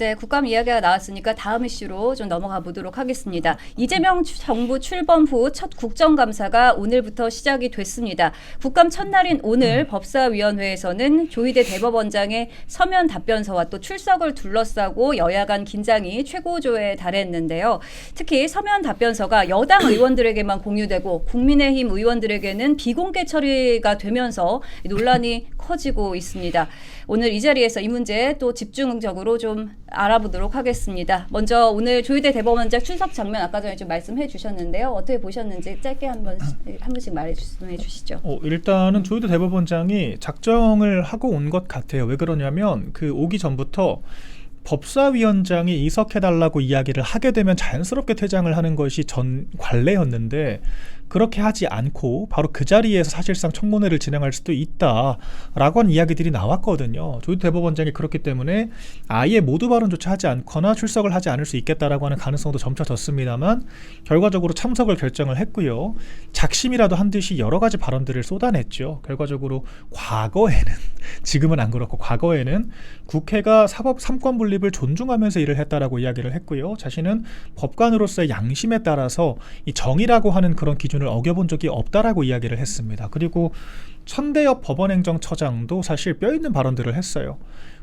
이제 국감 이야기가 나왔으니까 다음 이슈로 좀 넘어가 보도록 하겠습니다. 이재명 정부 출범 후 첫 국정감사가 오늘부터 시작이 됐습니다. 국감 첫날인 오늘 법사위원회에서는 조희대 대법원장의 서면 답변서와 또 출석을 둘러싸고 여야 간 긴장이 최고조에 달했는데요. 특히 서면 답변서가 여당 의원들에게만 공유되고 국민의힘 의원들에게는 비공개 처리가 되면서 논란이 커지고 있습니다. 오늘 이 자리에서 이 문제 또 집중적으로 좀 알아보도록 하겠습니다. 먼저 오늘 조희대 대법원장 출석 장면 아까 전에 좀 말씀해 주셨는데요. 어떻게 보셨는지 짧게 한 번씩 말씀해 주시죠. 일단은 조희대 대법원장이 작정을 하고 온 것 같아요. 왜 그러냐면 오기 전부터 법사위원장이 이석해달라고 이야기를 하게 되면 자연스럽게 퇴장을 하는 것이 전 관례였는데 그렇게 하지 않고 바로 그 자리에서 사실상 청문회를 진행할 수도 있다라고 하는 이야기들이 나왔거든요. 조희대 대법원장이 그렇기 때문에 아예 모두 발언조차 하지 않거나 출석을 하지 않을 수 있겠다라고 하는 가능성도 점차 졌습니다만 결과적으로 참석을 결정을 했고요. 작심이라도 한 듯이 여러 가지 발언들을 쏟아냈죠. 결과적으로 과거에는 지금은 안 그렇고 과거에는 국회가 사법 삼권 분립을 존중하면서 일을 했다라고 이야기를 했고요. 자신은 법관으로서의 양심에 따라서 이 정의라고 하는 그런 기준을 어겨본 적이 없다라고 이야기를 했습니다. 그리고 천대엽 법원행정처장도 사실 뼈있는 발언들을 했어요.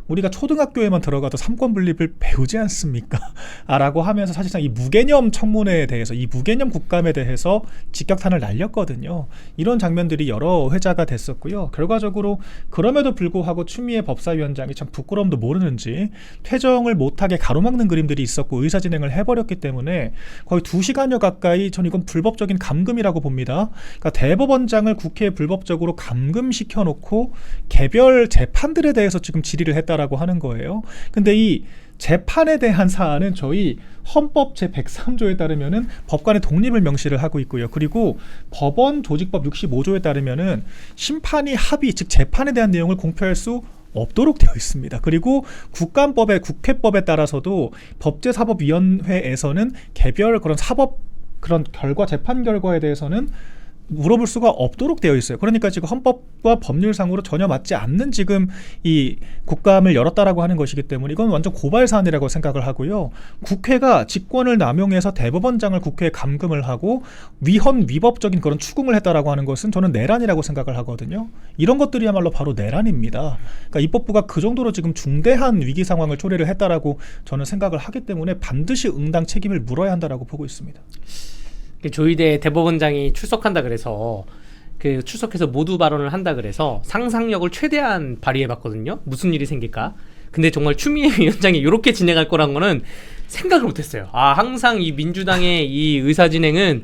우리가 초등학교에만 들어가도 삼권 분립을 배우지 않습니까? 라고 하면서 사실상 이 무개념 청문회에 대해서 이 무개념 국감에 대해서 직격탄을 날렸거든요. 이런 장면들이 여러 회자가 됐었고요. 결과적으로 그럼에도 불구하고 추미애 법사위원장이 참 부끄러움도 모르는지 퇴정을 못하게 가로막는 그림들이 있었고 의사진행을 해버렸기 때문에 거의 2시간여 가까이 전 이건 불법적인 감금이라고 봅니다. 그러니까 대법원장을 국회에 불법적으로 감금시켜놓고 개별 재판들에 대해서 지금 질의를 했다 라고 하는 거예요. 근데 이 재판에 대한 사안은 저희 헌법 제103조에 따르면은 법관의 독립을 명시를 하고 있고요. 그리고 법원 조직법 65조에 따르면은 심판이 합의, 즉 재판에 대한 내용을 공표할 수 없도록 되어 있습니다. 그리고 국감법의 국회법에 따라서도 법제사법위원회에서는 개별 그런 사법 그런 결과 재판 결과에 대해서는 물어볼 수가 없도록 되어 있어요. 그러니까 지금 헌법과 법률상으로 전혀 맞지 않는 지금 이 국감을 열었다라고 하는 것이기 때문에 이건 완전 고발 사안이라고 생각을 하고요. 국회가 직권을 남용해서 대법원장을 국회에 감금을 하고 위헌위법적인 그런 추궁을 했다라고 하는 것은 저는 내란이라고 생각을 하거든요. 이런 것들이야말로 바로 내란입니다. 그러니까 입법부가 그 정도로 지금 중대한 위기 상황을 초래를 했다라고 저는 생각을 하기 때문에 반드시 응당 책임을 물어야 한다라고 보고 있습니다. 조희대 대법원장이 출석한다 그래서 출석해서 모두 발언을 한다 그래서 상상력을 최대한 발휘해봤거든요. 무슨 일이 생길까? 근데 정말 추미애 위원장이 이렇게 진행할 거란 거는 생각을 못했어요. 항상 이 민주당의 이 의사진행은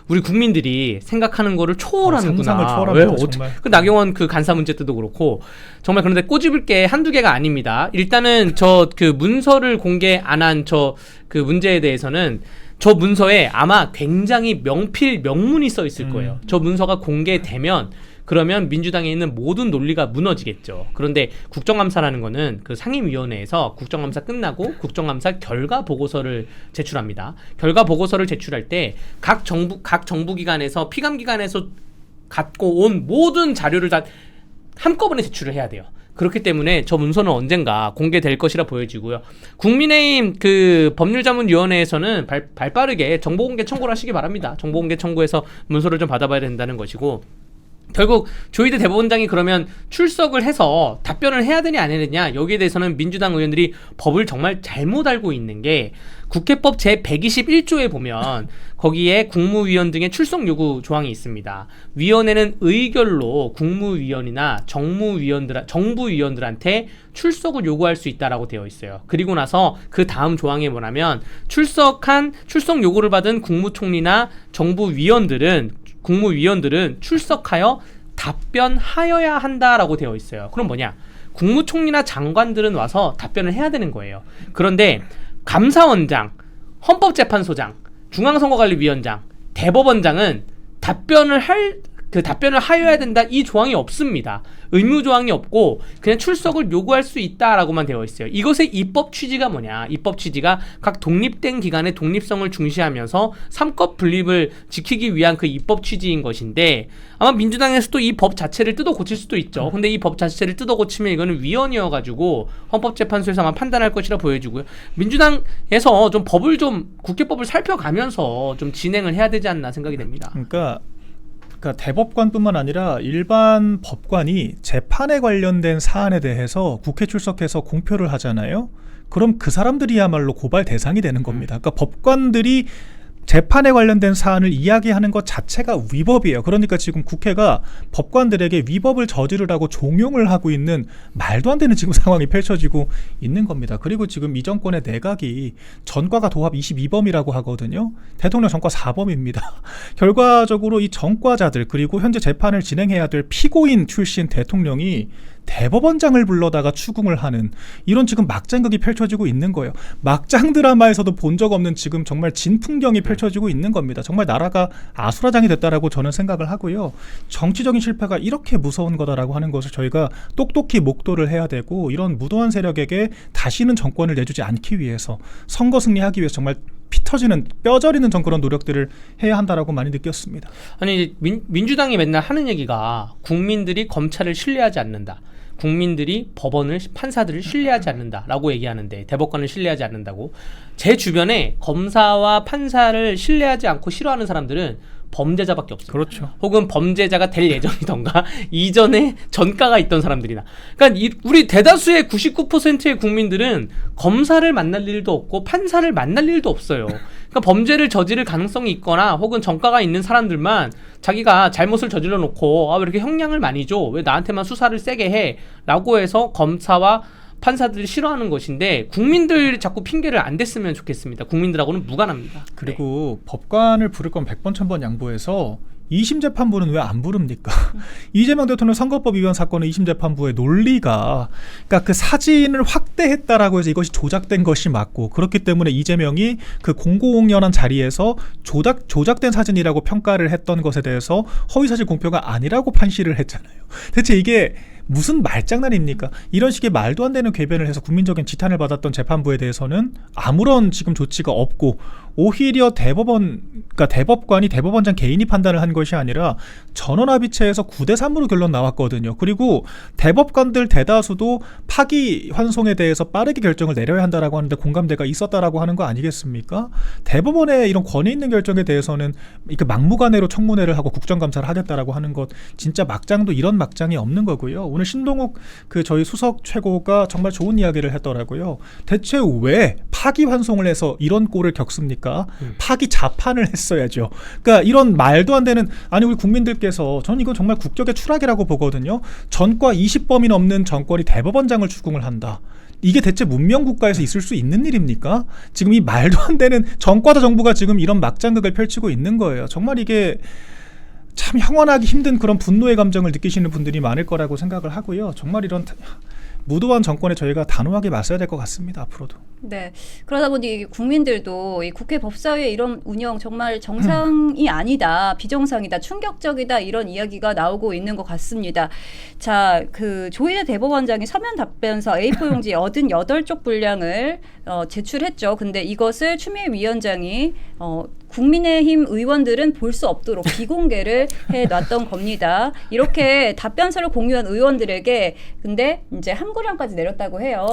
우리 국민들이 생각하는 거를 초월하는구나. 상상을 초월합니다. 정말. 나경원 간사 문제 때도 그렇고 정말 그런데 꼬집을 게 한두 개가 아닙니다. 일단은 문서를 공개 안 한 문제에 대해서는 저 문서에 아마 굉장히 명문이 써 있을 거예요. 저 문서가 공개되면 그러면 민주당에 있는 모든 논리가 무너지겠죠. 그런데 국정감사라는 거는 그 상임위원회에서 국정감사 끝나고 국정감사 결과 보고서를 제출합니다. 결과 보고서를 제출할 때 각 정부기관에서 피감기관에서 갖고 온 모든 자료를 다 한꺼번에 제출을 해야 돼요. 그렇기 때문에 저 문서는 언젠가 공개될 것이라 보여지고요. 국민의힘 법률자문위원회에서는 발빠르게 정보공개 청구를 하시기 바랍니다. 정보공개 청구해서 문서를 좀 받아봐야 된다는 것이고 결국 조희대 대법원장이 그러면 출석을 해서 답변을 해야 되냐 안 해야 되냐 여기에 대해서는 민주당 의원들이 법을 정말 잘못 알고 있는 게 국회법 제121조에 보면 거기에 국무위원 등의 출석 요구 조항이 있습니다. 위원회는 의결로 국무위원이나 정부위원들한테 출석을 요구할 수 있다라고 되어 있어요. 그리고 나서 그 다음 조항에 뭐냐면 출석 요구를 받은 국무총리나 국무위원들은 출석하여 답변하여야 한다라고 되어 있어요. 그럼 뭐냐? 국무총리나 장관들은 와서 답변을 해야 되는 거예요. 그런데 감사원장, 헌법재판소장, 중앙선거관리위원장, 대법원장은 답변을 할 그 답변을 하여야 된다 이 조항이 없습니다. 의무 조항이 없고 그냥 출석을 요구할 수 있다라고만 되어 있어요. 이것의 입법 취지가 뭐냐? 입법 취지가 각 독립된 기관의 독립성을 중시하면서 삼권 분립을 지키기 위한 그 입법 취지인 것인데 아마 민주당에서도 이 법 자체를 뜯어 고칠 수도 있죠. 근데 이 법 자체를 뜯어 고치면 이거는 위헌이어가지고 헌법재판소에서 아마 판단할 것이라 보여지고요. 민주당에서 좀 법을 좀 국회법을 살펴가면서 좀 진행을 해야 되지 않나 생각이 됩니다. 그러니까 대법관뿐만 아니라 일반 법관이 재판에 관련된 사안에 대해서 국회 출석해서 공표를 하잖아요. 그럼 그 사람들이야말로 고발 대상이 되는 겁니다. 그러니까 법관들이 재판에 관련된 사안을 이야기하는 것 자체가 위법이에요. 그러니까 지금 국회가 법관들에게 위법을 저지르라고 종용을 하고 있는 말도 안 되는 지금 상황이 펼쳐지고 있는 겁니다. 그리고 지금 이 정권의 내각이 전과가 도합 22범이라고 하거든요. 대통령 전과 4범입니다. 결과적으로 이 전과자들 그리고 현재 재판을 진행해야 될 피고인 출신 대통령이 대법원장을 불러다가 추궁을 하는 이런 지금 막장극이 펼쳐지고 있는 거예요. 막장 드라마에서도 본 적 없는 지금 정말 진풍경이 펼쳐지고 있는 겁니다. 정말 나라가 아수라장이 됐다라고 저는 생각을 하고요. 정치적인 실패가 이렇게 무서운 거다라고 하는 것을 저희가 똑똑히 목도를 해야 되고 이런 무도한 세력에게 다시는 정권을 내주지 않기 위해서 선거 승리하기 위해서 정말 피 터지는 뼈저리는 전 그런 노력들을 해야 한다라고 많이 느꼈습니다. 아니 민주당이 맨날 하는 얘기가 국민들이 검찰을 신뢰하지 않는다. 국민들이 법원을 판사들을 신뢰하지 않는다라고 얘기하는데 대법관을 신뢰하지 않는다고. 제 주변에 검사와 판사를 신뢰하지 않고 싫어하는 사람들은 범죄자밖에 없어요. 그렇죠. 혹은 범죄자가 될 예정이던가 이전에 전과가 있던 사람들이나. 그러니까 우리 대다수의 99%의 국민들은 검사를 만날 일도 없고 판사를 만날 일도 없어요. 그러니까 범죄를 저지를 가능성이 있거나 혹은 전과가 있는 사람들만 자기가 잘못을 저질러 놓고 왜 이렇게 형량을 많이 줘? 왜 나한테만 수사를 세게 해? 라고 해서 검사와 판사들이 싫어하는 것인데 국민들 자꾸 핑계를 안 댔으면 좋겠습니다. 국민들하고는 무관합니다. 그리고 법관을 부를 건 100번 1000번 양보해서 2심 재판부는 왜 안 부릅니까? 이재명 대통령 선거법 위반 사건의 2심 재판부의 논리가 그러니까 그 사진을 확대했다라고 해서 이것이 조작된 것이 맞고 그렇기 때문에 이재명이 그 공공연한 자리에서 조작된 사진이라고 평가를 했던 것에 대해서 허위사실 공표가 아니라고 판시를 했잖아요. 대체 이게 무슨 말장난입니까? 이런 식의 말도 안 되는 궤변을 해서 국민적인 지탄을 받았던 재판부에 대해서는 아무런 지금 조치가 없고 오히려 그러니까 대법관이 대법원장 개인이 판단을 한 것이 아니라 전원합의체에서 9대3으로 결론 나왔거든요. 그리고 대법관들 대다수도 파기환송에 대해서 빠르게 결정을 내려야 한다라고 하는데 공감대가 있었다라고 하는 거 아니겠습니까? 대법원의 이런 권위 있는 결정에 대해서는 이렇게 막무가내로 청문회를 하고 국정감사를 하겠다라고 하는 것 진짜 막장도 이런 막장이 없는 거고요. 오늘 신동욱 저희 수석 최고가 정말 좋은 이야기를 했더라고요. 대체 왜 파기환송을 해서 이런 꼴을 겪습니까? 파기 자판을 했어야죠. 그러니까 이런 말도 안 되는 아니 우리 국민들께서 저는 이건 정말 국격의 추락이라고 보거든요. 전과 20범이 넘는 정권이 대법원장을 추궁을 한다. 이게 대체 문명국가에서 있을 수 있는 일입니까? 지금 이 말도 안 되는 전과다 정부가 지금 이런 막장극을 펼치고 있는 거예요. 정말 이게 참 형언하기 힘든 그런 분노의 감정을 느끼시는 분들이 많을 거라고 생각을 하고요. 정말 이런 무도한 정권에 저희가 단호하게 맞서야 될 것 같습니다. 앞으로도. 네. 그러다 보니 국민들도 이 국회 법사위의 이런 운영 정말 정상이 아니다, 비정상이다, 충격적이다 이런 이야기가 나오고 있는 것 같습니다. 자, 조희대 대법원장이 서면 답변서 A4 용지 88쪽 분량을 제출했죠. 근데 이것을 추미애 위원장이 국민의힘 의원들은 볼 수 없도록 비공개를 해놨던 겁니다. 이렇게 답변서를 공유한 의원들에게 근데 이제 함구량까지 내렸다고 해요.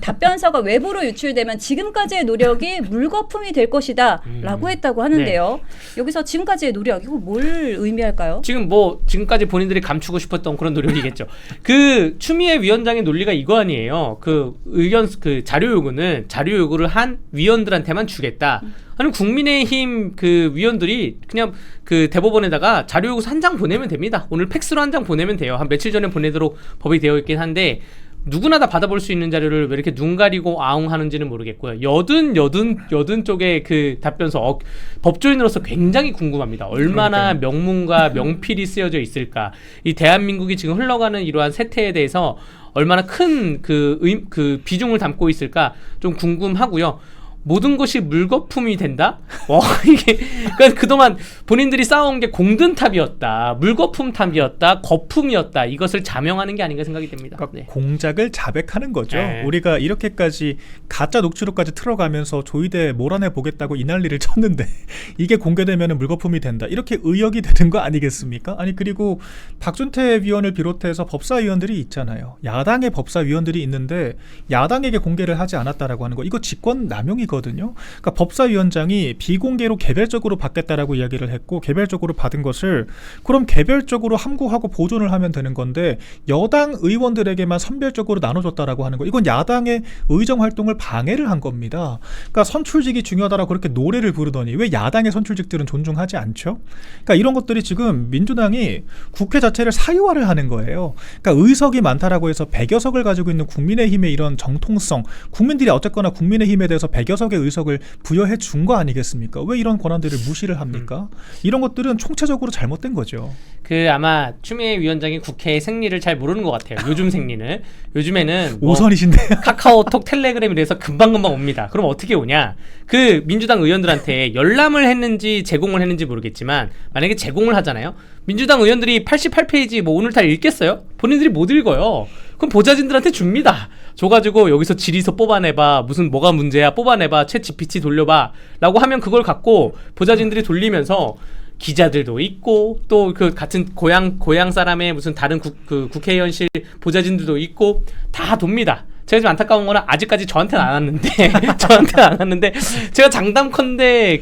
답변서가 외부로 유출되면 지금까지의 노력이 물거품이 될 것이다 라고 했다고 하는데요. 네. 여기서 지금까지의 노력 이거 뭘 의미할까요? 지금까지 본인들이 감추고 싶었던 그런 노력이겠죠. 추미애 위원장의 논리가 이거 아니에요. 자료 요구를 한 위원들한테만 주겠다. 아니 국민의힘 위원들이 그냥 대법원에다가 자료 요구서 한 장 보내면 됩니다. 오늘 팩스로 한 장 보내면 돼요. 한 며칠 전에 보내도록 법이 되어 있긴 한데 누구나 다 받아볼 수 있는 자료를 왜 이렇게 눈 가리고 아웅하는지는 모르겠고요. 여든 쪽의 답변서 법조인으로서 굉장히 궁금합니다. 얼마나 명문과 명필이 쓰여져 있을까. 이 대한민국이 지금 흘러가는 이러한 세태에 대해서 얼마나 큰 비중을 담고 있을까 좀 궁금하고요. 모든 것이 물거품이 된다? 이게 그러니까 그동안 본인들이 쌓아온 게 공든탑이었다, 물거품탑이었다, 거품이었다, 이것을 자명하는 게 아닌가 생각이 됩니다. 그러니까 공작을 자백하는 거죠. 네. 우리가 이렇게까지 가짜 녹취록까지 틀어가면서 조이대 몰아내 보겠다고 이 난리를 쳤는데 이게 공개되면 물거품이 된다, 이렇게 의역이 되는 거 아니겠습니까? 아니, 그리고 박준태 위원을 비롯해서 법사위원들이 있잖아요. 야당의 법사위원들이 있는데 야당에게 공개를 하지 않았다라고 하는 거, 이거 직권 남용이거든요. 그러니까 법사위원장이 비공개로 개별적으로 받겠다라고 이야기를 했고, 개별적으로 받은 것을 그럼 개별적으로 함구하고 보존을 하면 되는 건데 여당 의원들에게만 선별적으로 나눠줬다라고 하는 거, 이건 야당의 의정 활동을 방해를 한 겁니다. 그러니까 선출직이 중요하다라고 그렇게 노래를 부르더니 왜 야당의 선출직들은 존중하지 않죠? 그러니까 이런 것들이 지금 민주당이 국회 자체를 사유화를 하는 거예요. 그러니까 의석이 많다라고 해서 100여 석을 가지고 있는 국민의힘의 이런 정통성, 국민들이 어쨌거나 국민의힘에 대해서 100여 석의 의석을 부여해 준 거 아니겠습니까? 왜 이런 권한들을 무시를 합니까? 이런 것들은 총체적으로 잘못된 거죠. 아마 추미애 위원장이 국회의 생리를 잘 모르는 것 같아요. 요즘 생리는. 요즘에는 뭐 오선이신데요. 카카오톡, 텔레그램 이래서 금방금방 옵니다. 그럼 어떻게 오냐? 민주당 의원들한테 열람을 했는지 제공을 했는지 모르겠지만 만약에 제공을 하잖아요. 민주당 의원들이 88페이지 뭐 오늘 다 읽겠어요? 본인들이 못 읽어요. 그럼 보좌진들한테 줍니다. 줘가지고 여기서 질의서 뽑아내봐, 무슨 뭐가 문제야 뽑아내봐, 챗 GPT 돌려봐 라고 하면 그걸 갖고 보좌진들이 돌리면서 기자들도 있고 또 그 같은 고향 사람의 무슨 다른 국회의원실 보좌진들도 있고 다 돕니다. 제가 좀 안타까운 거는 아직까지 저한테는 안 왔는데 제가 장담컨대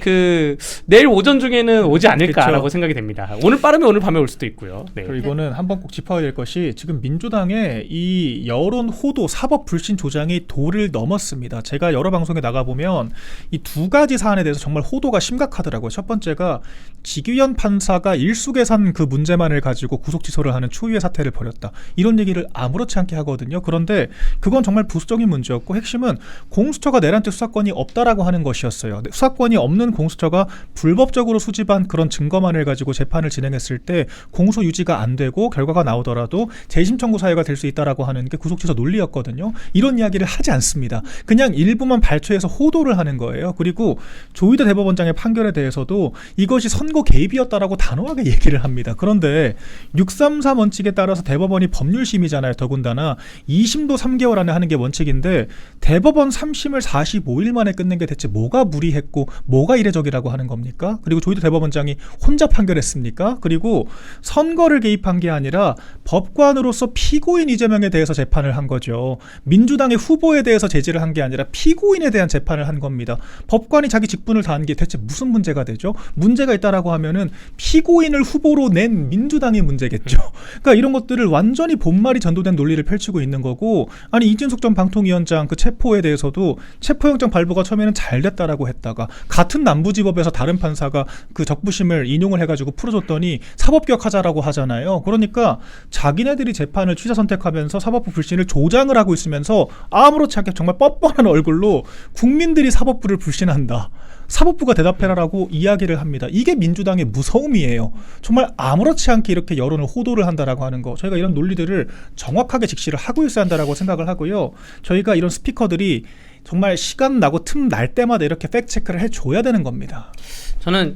내일 오전 중에는 오지 않을까라고 그쵸. 생각이 됩니다. 오늘 빠르면 오늘 밤에 올 수도 있고요. 네. 그리고 이거는 한번 꼭 짚어야 될 것이 지금 민주당의 이 여론 호도, 사법 불신 조장이 도를 넘었습니다. 제가 여러 방송에 나가보면 이 두 가지 사안에 대해서 정말 호도가 심각하더라고요. 첫 번째가 지규현 판사가 일수계산 그 문제만을 가지고 구속 취소를 하는 추위의 사태를 벌였다, 이런 얘기를 아무렇지 않게 하거든요. 그런데 그건 정말 부수적인 문제였고, 핵심은 공수처가 내란죄 수사권이 없다라고 하는 것이었어요. 수사권이 없는 공수처가 불법적으로 수집한 그런 증거만을 가지고 재판을 진행했을 때 공소 유지가 안 되고 결과가 나오더라도 재심 청구 사유가 될 수 있다라고 하는 게 구속 취소 논리였거든요. 이런 이야기를 하지 않습니다. 그냥 일부만 발췌해서 호도를 하는 거예요. 그리고 조희대 대법원장의 판결에 대해서도 이것이 선거 개입이었다라고 단호하게 얘기를 합니다. 그런데 633 원칙에 따라서 대법원이 법률심이잖아요. 더군다나 2심도 3개월 안에 하는 게 원칙인데 대법원 3심을 45일 만에 끝낸 게 대체 뭐가 무리했고 뭐가 이례적이라고 하는 겁니까? 그리고 조희대 대법원장이 혼자 판결했습니까? 그리고 선거를 개입한 게 아니라 법관으로서 피고인 이재명에 대해서 재판을 한 거죠. 민주당의 후보에 대해서 제지를 한 게 아니라 피고인에 대한 재판을 한 겁니다. 법관이 자기 직분을 다한 게 대체 무슨 문제가 되죠? 문제가 있다라고 하면은 피고인을 후보로 낸 민주당이 문제겠죠. 그러니까 이런 것들을 완전히 본말이 전도된 논리를 펼치고 있는 거고, 아니 이준석 전 방통위원장 그 체포에 대해서도 체포영장 발부가 처음에는 잘 됐다라고 했다가 같은 남부지법에서 다른 판사가 그 적부심을 인용을 해가지고 풀어줬더니 사법개혁하자라고 하잖아요. 그러니까 자기네들이 재판을 취사 선택하면서 사법부 불신을 조장을 하고 있으면서 아무렇지 않게 정말 뻔뻔한 얼굴로 국민들이 사법부를 불신한다, 사법부가 대답해라라고 이야기를 합니다. 이게 민주당의 무서움이에요. 정말 아무렇지 않게 이렇게 여론을 호도를 한다라고 하는 거, 저희가 이런 논리들을 정확하게 직시를 하고 있어야 한다라고 생각을 하고요. 저희가 이런 스피커들이 정말 시간 나고 틈 날 때마다 이렇게 팩트 체크를 해줘야 되는 겁니다. 저는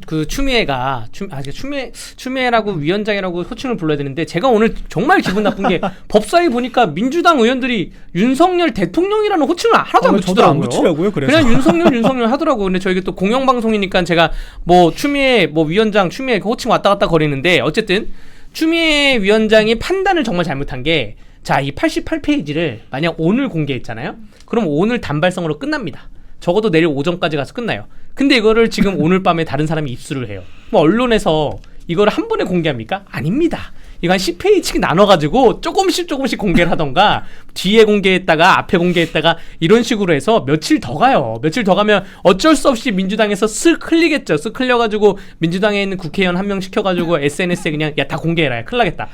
추미애라고 위원장이라고 호칭을 불러야 되는데, 제가 오늘 정말 기분 나쁜 게 법사위 보니까 민주당 의원들이 윤석열 대통령이라는 호칭을 하나도 안 저도 안 붙이더라고요. 붙이려고요. 그래서 그냥 윤석열 하더라고요. 근데 저희가 또 공영방송이니까 제가 뭐 추미애 위원장 추미애 호칭 왔다 갔다 거리는데, 어쨌든 추미애 위원장이 판단을 정말 잘못한 게, 자, 이 88페이지를 만약 오늘 공개했잖아요. 그럼 오늘 단발성으로 끝납니다. 적어도 내일 오전까지 가서 끝나요. 근데 이거를 지금 오늘 밤에 다른 사람이 입수를 해요. 뭐 언론에서 이거를 한 번에 공개합니까? 아닙니다. 이거 한 10페이지씩 나눠가지고 조금씩 공개를 하던가, 뒤에 공개했다가 앞에 공개했다가 이런 식으로 해서 며칠 더 가요. 며칠 더 가면 어쩔 수 없이 민주당에서 쓱 흘리겠죠. 쓱 흘려가지고 민주당에 있는 국회의원 한 명 시켜가지고 SNS에 그냥 야 다 공개해라, 야 큰일 나겠다.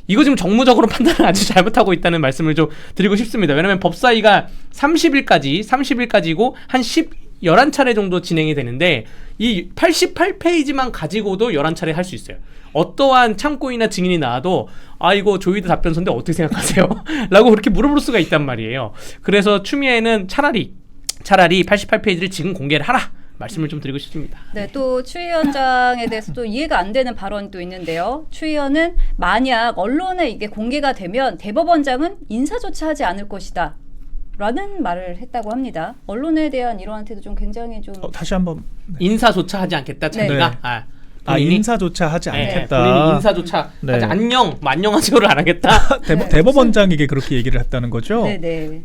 이거 지금 정무적으로 판단을 아주 잘못하고 있다는 말씀을 좀 드리고 싶습니다. 왜냐면 법사위가 30일까지고 한 11차례 정도 진행이 되는데, 이 88페이지만 가지고도 11차례 할 수 있어요. 어떠한 참고인이나 증인이 나와도 이거 조희대 답변서인데 어떻게 생각하세요? 라고 그렇게 물어볼 수가 있단 말이에요. 그래서 추미애는 차라리 차라리 88페이지를 지금 공개를 하라. 말씀을 좀 드리고 싶습니다. 네, 또 추 위원장에 대해서 또 이해가 안 되는 발언도 있는데요. 추 위원은 만약 언론에 이게 공개가 되면 대법원장은 인사조차 하지 않을 것이다. 라는 말을 했다고 합니다. 언론에 대한 이러한 태도 좀 굉장히 좀 다시 한번 인사조차 하지 않겠다. 자기가 네. 본인이? 인사조차 하지 네, 않겠다. 본인이 인사조차 네. 하지 안녕하세요를 안 하겠다. 대법원장에게 그렇게 얘기를 했다는 거죠. 네네.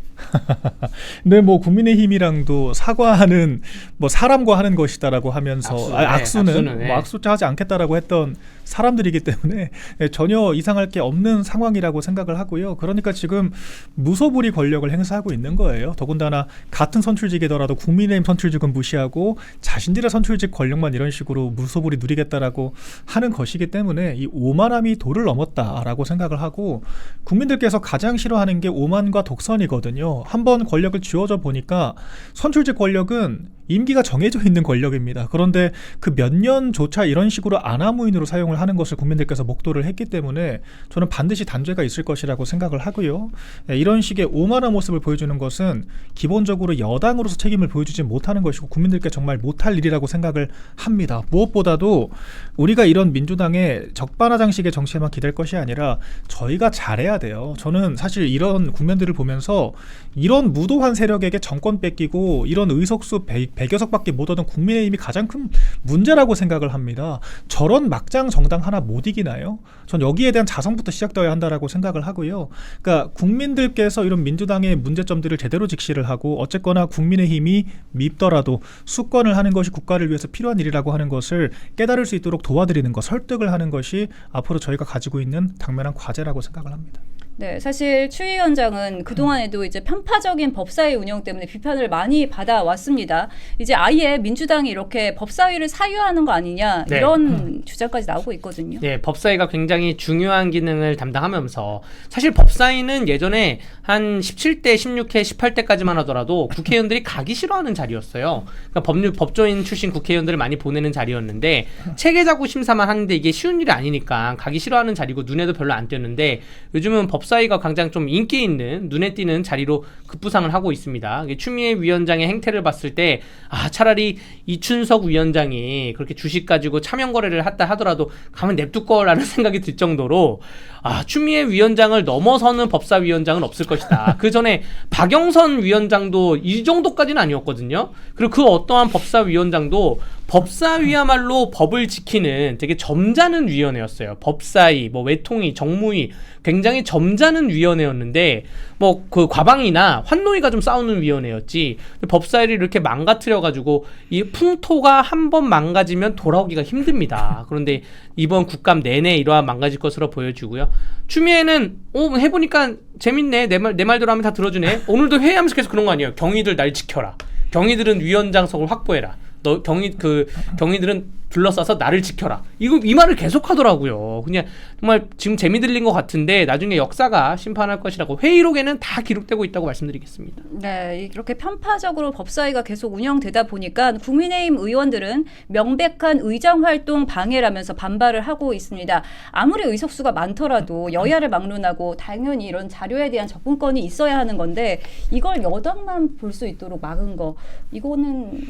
네, 뭐 국민의힘이랑도 사과하는 뭐 사람과 하는 것이다라고 하면서 악수는 네. 뭐 악수조차 하지 않겠다라고 했던 사람들이기 때문에 전혀 이상할 게 없는 상황이라고 생각을 하고요. 그러니까 지금 무소불위 권력을 행사하고 있는 거예요. 더군다나 같은 선출직이더라도 국민의힘 선출직은 무시하고 자신들의 선출직 권력만 이런 식으로 무소불위 누리겠다라고 하는 것이기 때문에 이 오만함이 도를 넘었다라고 생각을 하고 국민들께서 가장 싫어하는 게 오만과 독선이거든요. 한번 권력을 쥐어져 보니까 선출직 권력은 임기가 정해져 있는 권력입니다. 그런데 그 몇 년조차 이런 식으로 안하무인으로 사용을 하는 것을 국민들께서 목도를 했기 때문에 저는 반드시 단죄가 있을 것이라고 생각을 하고요. 이런 식의 오만한 모습을 보여주는 것은 기본적으로 여당으로서 책임을 보여주지 못하는 것이고 국민들께 정말 못할 일이라고 생각을 합니다. 무엇보다도 우리가 이런 민주당의 적반하장식의 정치에만 기댈 것이 아니라 저희가 잘해야 돼요. 저는 사실 이런 국면들을 보면서 이런 무도한 세력에게 정권 뺏기고 이런 의석수 100여 석밖에 못 얻은 국민의힘이 가장 큰 문제라고 생각을 합니다. 저런 막장 정당 하나 못 이기나요? 전 여기에 대한 자성부터 시작되어야 한다라고 생각을 하고요. 그러니까 국민들께서 이런 민주당의 문제점들을 제대로 직시를 하고 어쨌거나 국민의힘이 밉더라도 수권을 하는 것이 국가를 위해서 필요한 일이라고 하는 것을 깨달을 수 있도록 도와드리는 것, 설득을 하는 것이 앞으로 저희가 가지고 있는 당면한 과제라고 생각을 합니다. 네, 사실 추 위원장은 그동안에도 이제 편파적인 법사위 운영 때문에 비판을 많이 받아왔습니다. 이제 아예 민주당이 이렇게 법사위를 사유하는 거 아니냐 네. 이런 주장까지 나오고 있거든요. 네, 법사위가 굉장히 중요한 기능을 담당하면서 사실 법사위는 예전에 한 17대, 16회, 18대까지만 하더라도 국회의원들이 가기 싫어하는 자리였어요. 그러니까 법조인 출신 국회의원들을 많이 보내는 자리였는데 체계자구 심사만 하는데 이게 쉬운 일이 아니니까 가기 싫어하는 자리고 눈에도 별로 안 띄었는데 요즘은 법사위가 굉장히 좀 인기 있는 눈에 띄는 자리로 급부상을 하고 있습니다. 추미애 위원장의 행태를 봤을 때 차라리 이춘석 위원장이 그렇게 주식 가지고 차명 거래를 했다 하더라도 가만 냅둘거라는 생각이 들 정도로 추미애 위원장을 넘어서는 법사위원장은 없을 것이다. 그 전에 박영선 위원장도 이 정도까지는 아니었거든요. 그리고 그 어떠한 법사위원장도 법사위야말로 법을 지키는 되게 점잖은 위원회였어요. 법사위, 외통위, 정무위 굉장히 점잖은 위원회였는데 그 과방이나 환노위가 좀 싸우는 위원회였지. 법사위를 이렇게 망가뜨려가지고 이 풍토가 한번 망가지면 돌아오기가 힘듭니다. 그런데 이번 국감 내내 이러한 망가질 것으로 보여지고요. 추미애는 해보니까 재밌네. 내 말대로 하면 다 들어주네. 오늘도 회의하면서 계속 그런 거 아니에요. 경위들 날 지켜라. 경위들은 위원장석을 확보해라. 경위들은 둘러싸서 나를 지켜라. 이 말을 계속 하더라고요. 그냥 정말 지금 재미 들린 것 같은데 나중에 역사가 심판할 것이라고 회의록에는 다 기록되고 있다고 말씀드리겠습니다. 네, 이렇게 편파적으로 법사위가 계속 운영되다 보니까 국민의힘 의원들은 명백한 의정활동 방해라면서 반발을 하고 있습니다. 아무리 의석수가 많더라도 여야를 막론하고 당연히 이런 자료에 대한 접근권이 있어야 하는 건데 이걸 여당만 볼 수 있도록 막은 거 이거는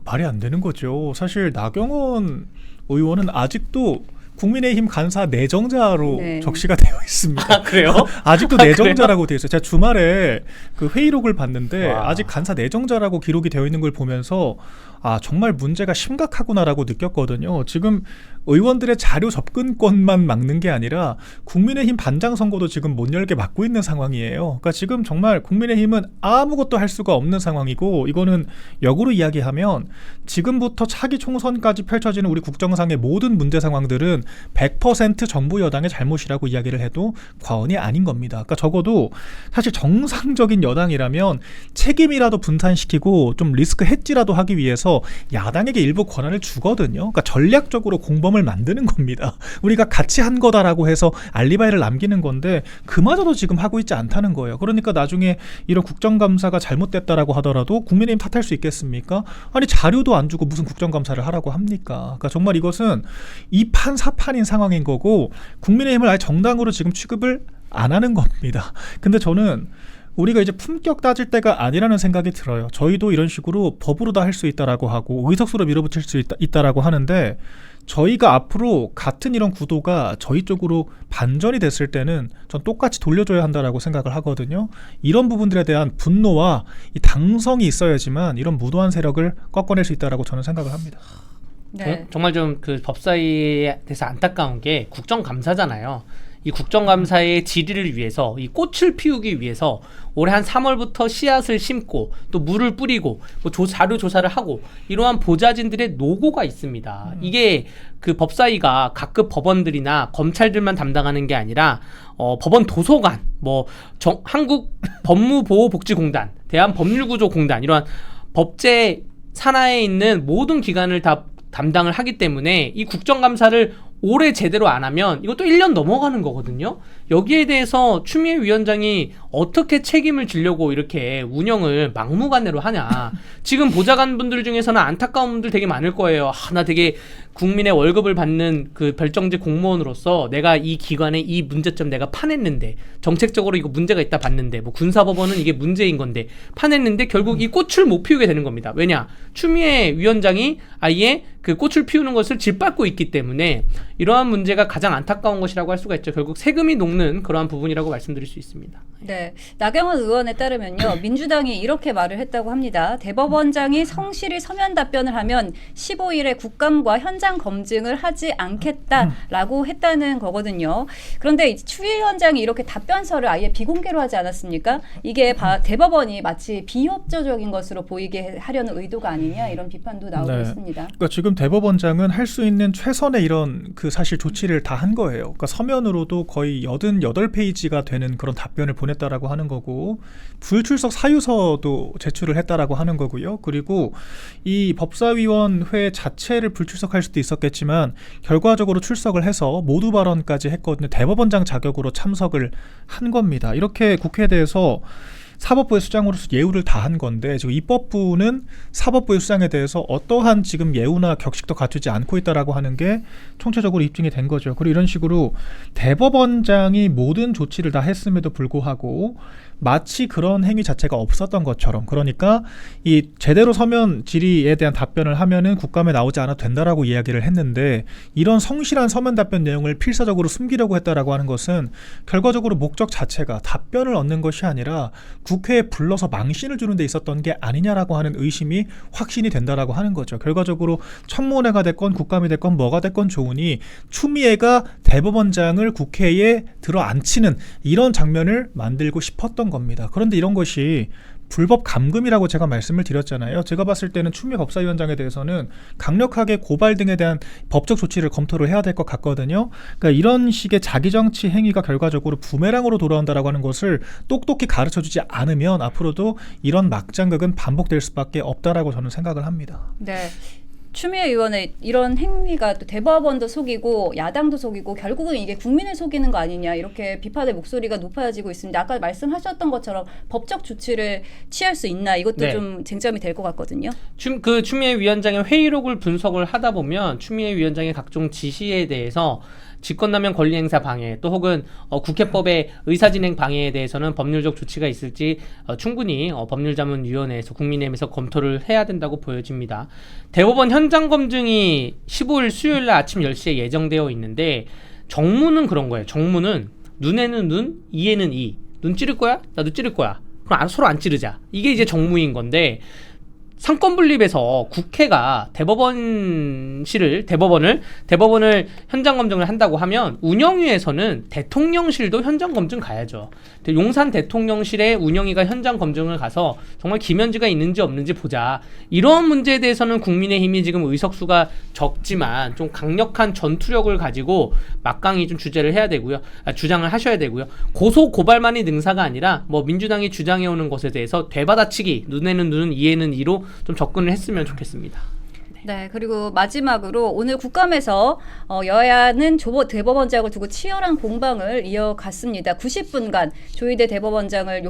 말이 안 되는 거죠. 사실 나경원 의원은 아직도 국민의힘 간사 내정자로 적시가 되어 있습니다. 그래요? 아직도 내정자라고 되어 있어요. 제가 주말에 그 회의록을 봤는데 와. 아직 간사 내정자라고 기록이 되어 있는 걸 보면서 정말 문제가 심각하구나라고 느꼈거든요. 지금 의원들의 자료 접근권만 막는 게 아니라 국민의힘 반장 선거도 지금 못 열게 막고 있는 상황이에요. 그러니까 지금 정말 국민의힘은 아무것도 할 수가 없는 상황이고 이거는 역으로 이야기하면 지금부터 차기 총선까지 펼쳐지는 우리 국정상의 모든 문제 상황들은 100% 정부 여당의 잘못이라고 이야기를 해도 과언이 아닌 겁니다. 그러니까 적어도 사실 정상적인 여당이라면 책임이라도 분산시키고 좀 리스크 해지라도 하기 위해서 야당에게 일부 권한을 주거든요. 그러니까 전략적으로 공범을 만드는 겁니다. 우리가 같이 한 거다라고 해서 알리바이를 남기는 건데 그마저도 지금 하고 있지 않다는 거예요. 그러니까 나중에 이런 국정감사가 잘못됐다라고 하더라도 국민의힘 탓할 수 있겠습니까? 아니 자료도 안 주고 무슨 국정감사를 하라고 합니까? 그러니까 정말 이것은 이판 사판인 상황인 거고 국민의힘을 아예 정당으로 지금 취급을 안 하는 겁니다. 근데 저는 우리가 이제 품격 따질 때가 아니라는 생각이 들어요. 저희도 이런 식으로 법으로 다 할 수 있다라고 하고 의석수로 밀어붙일 수 있다라고 하는데 저희가 앞으로 같은 이런 구도가 저희 쪽으로 반전이 됐을 때는 전 똑같이 돌려줘야 한다라고 생각을 하거든요. 이런 부분들에 대한 분노와 이 당성이 있어야지만 이런 무도한 세력을 꺾어낼 수 있다라고 저는 생각을 합니다. 네. 정말 좀 그 법사위에 대해서 안타까운 게 국정감사잖아요. 이 국정감사의 질의를 위해서 이 꽃을 피우기 위해서 올해 한 3월부터 씨앗을 심고 또 물을 뿌리고 뭐 자료 조사를 하고 이러한 보좌진들의 노고가 있습니다. 이게 그 법사위가 각급 법원들이나 검찰들만 담당하는 게 아니라 법원 도서관, 뭐 한국 법무보호복지공단, 대한법률구조공단 이러한 법제 산하에 있는 모든 기관을 다 담당을 하기 때문에 이 국정감사를 올해 제대로 안 하면 이것도 1년 넘어가는 거거든요. 여기에 대해서 추미애 위원장이 어떻게 책임을 지려고 이렇게 운영을 막무가내로 하냐. 지금 보좌관분들 중에서는 안타까운 분들 되게 많을 거예요. 나 되게 국민의 월급을 받는 그 별정직 공무원으로서 내가 이 기관의 이 문제점 내가 파냈는데 정책적으로 이거 문제가 있다 봤는데 뭐 군사법원은 이게 문제인 건데 파냈는데 결국 이 꽃을 못 피우게 되는 겁니다. 왜냐? 추미애 위원장이 아예 그 꽃을 피우는 것을 짓밟고 있기 때문에 이러한 문제가 가장 안타까운 것이라고 할 수가 있죠. 결국 세금이 녹는 그러한 부분이라고 말씀드릴 수 있습니다. 네, 나경원 의원에 따르면요, 민주당이 이렇게 말을 했다고 합니다. 대법원장이 성실히 서면 답변을 하면 15일에 국감과 현장 검증을 하지 않겠다라고 했다는 거거든요. 그런데 추 위원장이 이렇게 답변서를 아예 비공개로 하지 않았습니까? 이게 대법원이 마치 비협조적인 것으로 보이게 하려는 의도가 아니냐 이런 비판도 나오고 있습니다. 그러니까 지금 대법원장은 할 수 있는 최선의 이런 그 사실 조치를 다 한 거예요. 그러니까 서면으로도 거의 88페이지가 되는 그런 답변을 보냈다라고 하는 거고 불출석 사유서도 제출을 했다라고 하는 거고요. 그리고 이 법사위원회 자체를 불출석할 수도 있었겠지만 결과적으로 출석을 해서 모두 발언까지 했거든요. 대법원장 자격으로 참석을 한 겁니다. 이렇게 국회에 대해서 사법부의 수장으로서 예우를 다한 건데 지금 입법부는 사법부의 수장에 대해서 어떠한 지금 예우나 격식도 갖추지 않고 있다라고 하는 게 총체적으로 입증이 된 거죠. 그리고 이런 식으로 대법원장이 모든 조치를 다 했음에도 불구하고 마치 그런 행위 자체가 없었던 것처럼, 그러니까 이 제대로 서면 질의에 대한 답변을 하면은 국감에 나오지 않아도 된다라고 이야기를 했는데 이런 성실한 서면 답변 내용을 필사적으로 숨기려고 했다라고 하는 것은 결과적으로 목적 자체가 답변을 얻는 것이 아니라 국회에 불러서 망신을 주는 데 있었던 게 아니냐라고 하는 의심이 확신이 된다라고 하는 거죠. 결과적으로 청문회가 됐건 국감이 됐건 뭐가 됐건 좋으니 추미애가 대법원장을 국회에 들어앉히는 이런 장면을 만들고 싶었던 겁니다. 그런데 이런 것이 불법 감금이라고 제가 말씀을 드렸잖아요. 제가 봤을 때는 추미애 법사위원장에 대해서는 강력하게 고발 등에 대한 법적 조치를 검토를 해야 될 것 같거든요. 그러니까 이런 식의 자기정치 행위가 결과적으로 부메랑으로 돌아온다라고 하는 것을 똑똑히 가르쳐주지 않으면 앞으로도 이런 막장극은 반복될 수밖에 없다라고 저는 생각을 합니다. 네. 추미애 의원의 이런 행위가 또 대법원도 속이고 야당도 속이고 결국은 이게 국민을 속이는 거 아니냐 이렇게 비판의 목소리가 높아지고 있습니다. 아까 말씀하셨던 것처럼 법적 조치를 취할 수 있나 이것도 좀 쟁점이 될 것 같거든요. 그 추미애 위원장의 회의록을 분석을 하다 보면 추미애 위원장의 각종 지시에 대해서 직권남용 권리행사 방해 또 혹은 국회법의 의사진행 방해에 대해서는 법률적 조치가 있을지 충분히 법률자문위원회에서 국민의힘에서 검토를 해야 된다고 보여집니다. 대법원 현장 검증이 15일 수요일 날 아침 10시에 예정되어 있는데 정무는 그런 거예요. 정무는 눈에는 눈, 이에는 이. 눈 찌를 거야? 나도 찌를 거야. 그럼 서로 안 찌르자. 이게 이제 정무인 건데 상권 분립에서 국회가 대법원을 현장 검증을 한다고 하면 운영위에서는 대통령실도 현장 검증 가야죠. 용산 대통령실의 운영위가 현장 검증을 가서 정말 김현지가 있는지 없는지 보자. 이런 문제에 대해서는 국민의힘이 지금 의석수가 적지만 좀 강력한 전투력을 가지고 막강히 좀 주장을 하셔야 되고요. 고소 고발만이 능사가 아니라 뭐 민주당이 주장해오는 것에 대해서 되받아치기, 눈에는 눈, 이에는 이로 좀 접근을 했으면 좋겠습니다. 네, 그리고 마지막으로 오늘 국감에서 여야는 대법원장을 두고 치열한 공방을 이어갔습니다. 90분간 조희대 대법원장을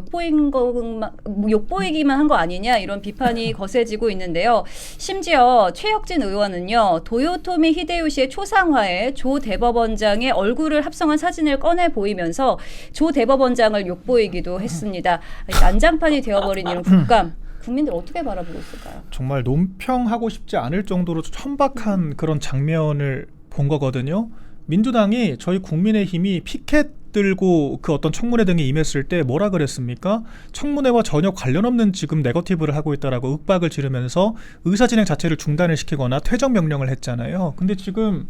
욕보이기만 한 거 아니냐 이런 비판이 거세지고 있는데요. 심지어 최혁진 의원은요. 도요토미 히데요시의 초상화에 조 대법원장의 얼굴을 합성한 사진을 꺼내 보이면서 조 대법원장을 욕보이기도 했습니다. 난장판이 되어버린 이런 국감. 국민들 어떻게 바라보고 있을까요? 정말 논평하고 싶지 않을 정도로 천박한 그런 장면을 본 거거든요. 민주당이 저희 국민의힘이 피켓 들고 그 어떤 청문회 등에 임했을 때 뭐라 그랬습니까? 청문회와 전혀 관련 없는 지금 네거티브를 하고 있다라고 윽박을 지르면서 의사진행 자체를 중단을 시키거나 퇴정 명령을 했잖아요. 근데 지금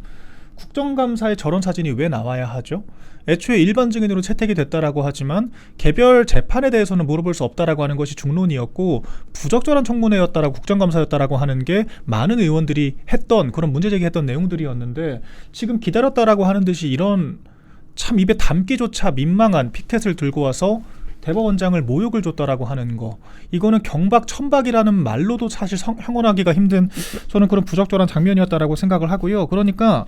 국정감사에 저런 사진이 왜 나와야 하죠? 애초에 일반 증인으로 채택이 됐다라고 하지만 개별 재판에 대해서는 물어볼 수 없다라고 하는 것이 중론이었고 부적절한 청문회였다라고 국정감사였다라고 하는 게 많은 의원들이 했던 그런 문제제기했던 내용들이었는데 지금 기다렸다라고 하는 듯이 이런 참 입에 담기조차 민망한 피켓을 들고 와서 대법원장을 모욕을 줬다라고 하는 거 이거는 경박 천박이라는 말로도 사실 형언하기가 힘든 저는 그런 부적절한 장면이었다라고 생각을 하고요. 그러니까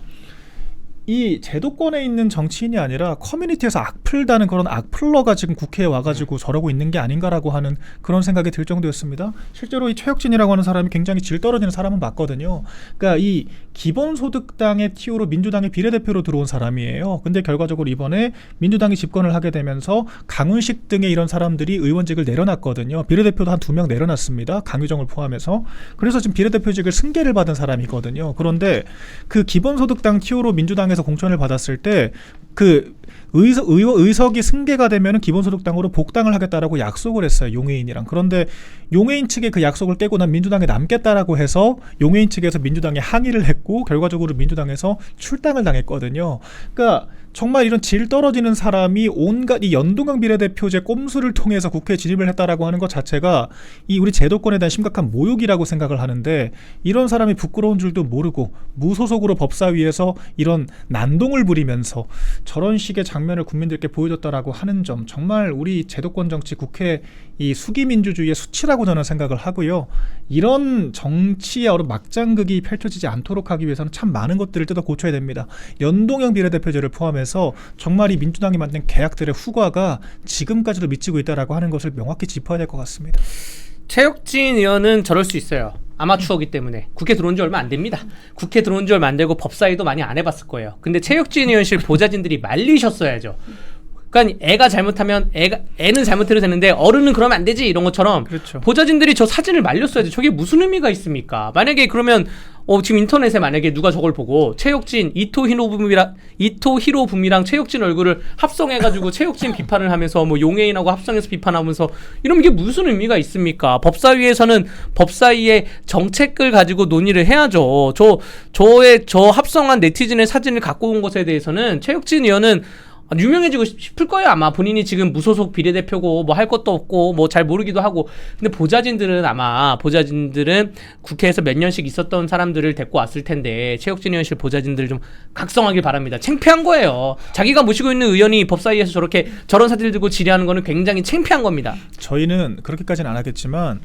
이 제도권에 있는 정치인이 아니라 커뮤니티에서 악플다는 그런 악플러가 지금 국회에 와가지고 저러고 있는 게 아닌가라고 하는 그런 생각이 들 정도였습니다. 실제로 이 최혁진이라고 하는 사람이 굉장히 질 떨어지는 사람은 맞거든요. 그러니까 이 기본소득당의 티오로 민주당의 비례대표로 들어온 사람이에요. 근데 결과적으로 이번에 민주당이 집권을 하게 되면서 강훈식 등의 이런 사람들이 의원직을 내려놨거든요. 비례대표도 한 2명 내려놨습니다. 강유정을 포함해서. 그래서 지금 비례대표직을 승계를 받은 사람이거든요. 그런데 그 기본소득당 티오로 민주당에 공천을 받았을 때 그 의석이 승계가 되면 기본소득당으로 복당을 하겠다라고 약속을 했어요. 용해인이랑. 그런데 용해인 측의 그 약속을 깨고 난 민주당에 남겠다라고 해서 용해인 측에서 민주당에 항의를 했고 결과적으로 민주당에서 출당을 당했거든요. 그러니까 정말 이런 질 떨어지는 사람이 온갖 이 연동형 비례대표제 꼼수를 통해서 국회에 진입을 했다라고 하는 것 자체가 이 우리 제도권에 대한 심각한 모욕이라고 생각을 하는데 이런 사람이 부끄러운 줄도 모르고 무소속으로 법사위에서 이런 난동을 부리면서 저런 식의 장면을 국민들께 보여줬다라고 하는 점 정말 우리 제도권 정치 국회 이 수기민주주의의 수치라고 저는 생각을 하고요. 이런 정치의 어떤 막장극이 펼쳐지지 않도록 하기 위해서는 참 많은 것들을 뜯어 고쳐야 됩니다. 연동형 비례대표제를 포함해서 정말 이 민주당이 만든 계약들의 후과가 지금까지도 미치고 있다라고 하는 것을 명확히 짚어야 될 것 같습니다. 최혁진 의원은 저럴 수 있어요. 아마추어기 때문에. 국회 들어온 지 얼마 안 됩니다. 국회 들어온 지 얼마 안 되고 법사위도 많이 안 해봤을 거예요. 근데 최혁진 의원실 보좌진들이 말리셨어야죠. 그러니까 애가 잘못하면 애는 잘못해도 되는데 어른은 그러면 안 되지 이런 것처럼 그렇죠. 보좌진들이 저 사진을 말렸어야죠. 저게 무슨 의미가 있습니까? 만약에 그러면 지금 인터넷에 만약에 누가 저걸 보고 최혁진 이토 히로부미랑 최혁진 얼굴을 합성해가지고 최혁진 비판을 하면서 뭐 용해인하고 합성해서 비판하면서 이러면 이게 무슨 의미가 있습니까? 법사위에서는 법사위의 정책을 가지고 논의를 해야죠. 저 합성한 네티즌의 사진을 갖고 온 것에 대해서는 최혁진 의원은 유명해지고 싶을 거예요. 아마 본인이 지금 무소속 비례대표고 뭐 할 것도 없고 뭐 잘 모르기도 하고. 근데 보좌진들은 국회에서 몇 년씩 있었던 사람들을 데리고 왔을 텐데 최혁진 의원실 보좌진들 좀 각성하길 바랍니다. 창피한 거예요. 자기가 모시고 있는 의원이 법사위에서 저런 사진을 들고 질의하는 거는 굉장히 창피한 겁니다. 저희는 그렇게까지는 안 하겠지만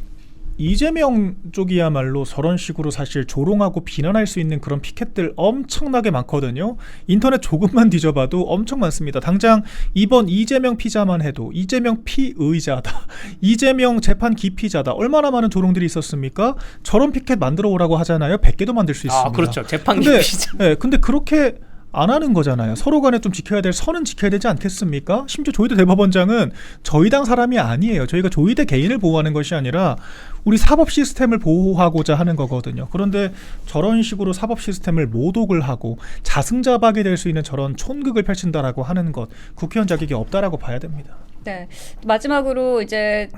이재명 쪽이야말로 저런 식으로 사실 조롱하고 비난할 수 있는 그런 피켓들 엄청나게 많거든요. 인터넷 조금만 뒤져봐도 엄청 많습니다. 당장 이번 이재명 피자만 해도 이재명 피의자다, 이재명 재판 기피자다, 얼마나 많은 조롱들이 있었습니까? 저런 피켓 만들어 오라고 하잖아요. 100개도 만들 수 있습니다. 그렇죠. 재판 기피자. 네, 근데 그렇게 안 하는 거잖아요. 서로 간에 좀 지켜야 될 선은 지켜야 되지 않겠습니까? 심지어 조희대 대법원장은 저희 당 사람이 아니에요. 저희가 조희대 개인을 보호하는 것이 아니라 우리 사법 시스템을 보호하고자 하는 거거든요. 그런데 저런 식으로 사법 시스템을 모독을 하고 자승자박이 될 수 있는 저런 촌극을 펼친다라고 하는 것, 국회의원 자격이 없다라고 봐야 됩니다. 네, 마지막으로 이제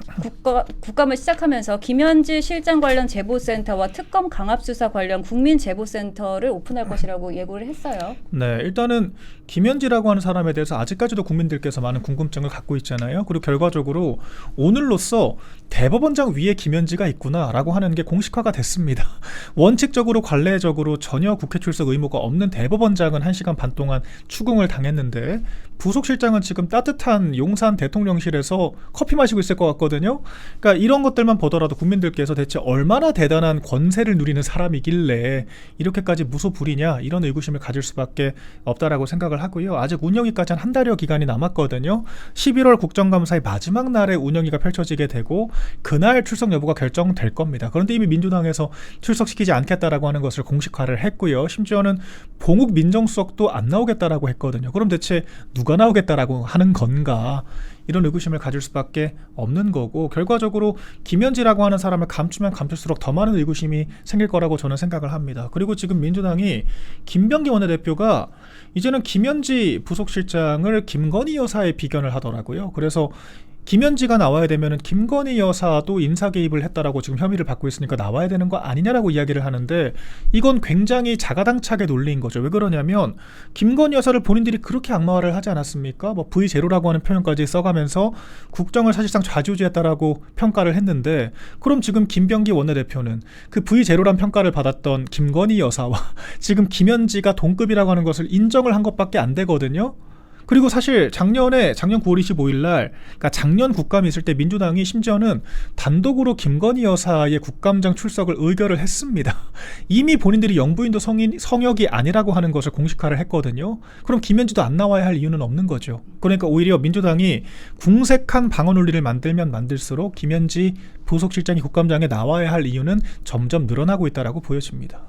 국감을 시작하면서 김현지 실장 관련 제보센터와 특검 강압수사 관련 국민제보센터를 오픈할 것이라고 예고를 했어요. 네, 일단은 김현지라고 하는 사람에 대해서 아직까지도 국민들께서 많은 궁금증을 갖고 있잖아요. 그리고 결과적으로 오늘로써 대법원장 위에 김현지가 있구나라고 하는 게 공식화가 됐습니다. 원칙적으로 관례적으로 전혀 국회 출석 의무가 없는 대법원장은 1시간 반 동안 추궁을 당했는데 부속실장은 지금 따뜻한 용산 대통령실에서 커피 마시고 있을 것 같거든요. 그러니까 이런 것들만 보더라도 국민들께서 대체 얼마나 대단한 권세를 누리는 사람이길래 이렇게까지 무소불위냐 이런 의구심을 가질 수밖에 없다라고 생각을 하고요. 아직 운영위까지 한 달여 기간이 남았거든요. 11월 국정감사의 마지막 날에 운영위가 펼쳐지게 되고 그날 출석 여부가 결정될 겁니다. 그런데 이미 민주당에서 출석시키지 않겠다라고 하는 것을 공식화를 했고요. 심지어는 봉욱 민정수석도 안 나오겠다라고 했거든요. 그럼 대체 누가 나오겠다라고 하는 건가? 이런 의구심을 가질 수밖에 없는 거고 결과적으로 김현지라고 하는 사람을 감추면 감출수록 더 많은 의구심이 생길 거라고 저는 생각을 합니다. 그리고 지금 민주당이 김병기 원내대표가 이제는 김현지 부속실장을 김건희 여사에 비견을 하더라고요. 그래서 김현지가 나와야 되면은 김건희 여사도 인사 개입을 했다라고 지금 혐의를 받고 있으니까 나와야 되는 거 아니냐라고 이야기를 하는데 이건 굉장히 자가당착의 논리인 거죠. 왜 그러냐면 김건희 여사를 본인들이 그렇게 악마화를 하지 않았습니까? 뭐 V0라고 하는 표현까지 써가면서 국정을 사실상 좌지우지했다라고 평가를 했는데 그럼 지금 김병기 원내대표는 그 V0란 평가를 받았던 김건희 여사와 지금 김현지가 동급이라고 하는 것을 인정을 한 것밖에 안 되거든요. 그리고 사실 작년 9월 25일 날 그러니까 작년 국감이 있을 때 민주당이 심지어는 단독으로 김건희 여사의 국감장 출석을 의결을 했습니다. 이미 본인들이 영부인도 성역이 아니라고 하는 것을 공식화를 했거든요. 그럼 김현지도 안 나와야 할 이유는 없는 거죠. 그러니까 오히려 민주당이 궁색한 방어 논리를 만들면 만들수록 김현지 부속실장이 국감장에 나와야 할 이유는 점점 늘어나고 있다라고 보여집니다.